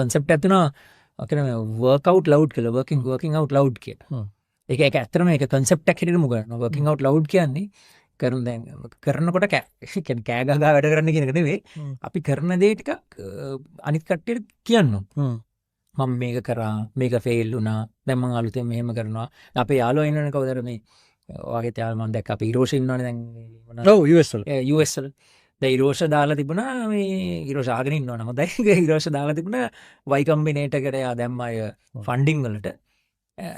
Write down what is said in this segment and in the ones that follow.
Concept එකක් තියෙනවා workout loud කියලා working out loud කියලා. ඒක ඇත්තටම ඒක කන්සෙප්ට් එකක් හැටියට මුගනවා. working out loud කියන්නේ කරනකොට කෑ ගහලා වැඩ කරන්න කියන එක නෙවෙයි. අපි කරන දේ ටික අනිත් කට්ටියට කියන්න. මම මේක කරා මේක ෆේල් වුණා. දැන් මම අලුතෙන් මෙහෙම කරනවා. අපේ යාළුවා ඉන්නවනේ කවුද මේ වගේ යාළුවා මම දැක්ක අපි ඉරෝෂ ඉන්නවනේ දැන් මොනවද? ඔව් US වල. US වල. දැන් ඉරෝෂ දාලා තිබුණා මේ ඉරෝෂ ආගෙන ඉන්නවනේ හොඳයි. ඉරෝෂ දාලා තිබුණා Y Combinator එකට යා දැම්ම අය ෆන්ඩින් වලට.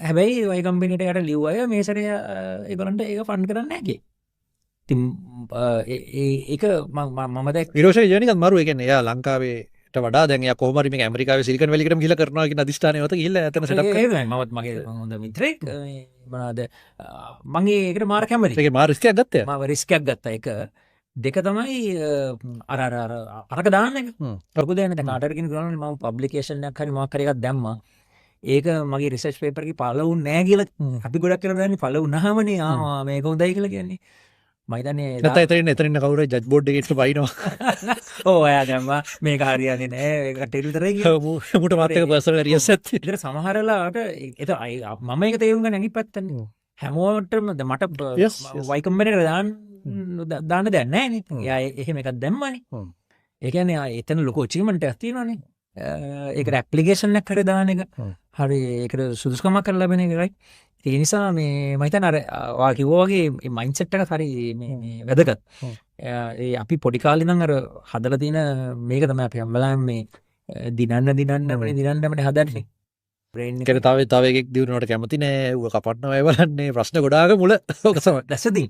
හැබැයි Y Combinator එකට ලිව්ව අය මේ සැරේ ඒගොල්ලන්ට ඒක ෆන්ඩ් කරන්න නැහැ කියේ. ඉතින් ඒක මම දැක් විරෝෂය ජනිකත් මරු එකන එයා ලංකාවේට වඩා දැන් එයා කොහොම හරි මේක ඇමරිකාවේ සිලිකන් වැලිකටම ගිහලා කරනවා කියන අදිෂ්ඨානය මත ගිහිල්ලා එතන සෙටප් කරා. ඒකයි මමත් මගේ හොඳ මිත්‍රෙක් මොනවාද මම ඒකට මාර කැමති. ඒකේ මාර රිස්ක් එකක් ගත්තා. මම රිස්ක් එකක් ගත්තා. ඒක දෙක තමයි අරක දාන්න එක. ලොකු දෙයක් නෑ. කාටට කියනවා මම පබ්ලිකේෂන් එකක් හරි මොකක් හරි එකක් දැම්මා. ඒක මගේ රිසර්ච් පේපර් එකේ පළ වුණ නෑ කියලා අපි ගොඩක් කරලා දන්නේ පළ වුණාමනේ මේක හොඳයි කියලා කියන්නේ. මම හිතන්නේ නැත්නම් එතනින් කවුරු ජජ් බෝඩ් එකේ ඉස්සර බයිනවා. ඔව් එයා දැම්මා මේක හරියන්නේ නෑ ඒක කටේ විතරයි කියලා. මුට මාත් එක පර්සනල් රියස් එකක් තියෙනවා. ඒතර සමහර වෙලාවට මම ඒක තේරුම් ගන්න අනිත් පැත්තනේ. හැමෝටම මට Y Combinator දාන්න දෙයක් නැහැ නේ. එයා එහෙම එකක් දැම්මානේ. ඒ කියන්නේ එතන ලොකු අචීව්මන්ට් එකක් තියෙනවානේ. ඒකට ඇප්ලිකේෂන් එකක් හරි දාන එක. හරි ඒකට සුදුසුකමක් කරලා ලැබෙන එක right. ඒ නිසා මේ මම හිතන්නේ අර ඔයා කිව්වා වගේ මේ මයින්ඩ්සෙට් එක හරි මේ වැදගත්. ඒ අපි පොඩි කාලේ ඉඳන් අර හදලා තියෙන මේක තමයි අපි හැමදාම මේ දිනන්නමනේ හදන්නේ. බ්‍රේන් එක තව එකෙක් දිනුනට කැමති නෑ ඌ කපන්නවයි බලන්නේ ප්‍රශ්න ගොඩාක මුල ඕක තමයි. දැසදී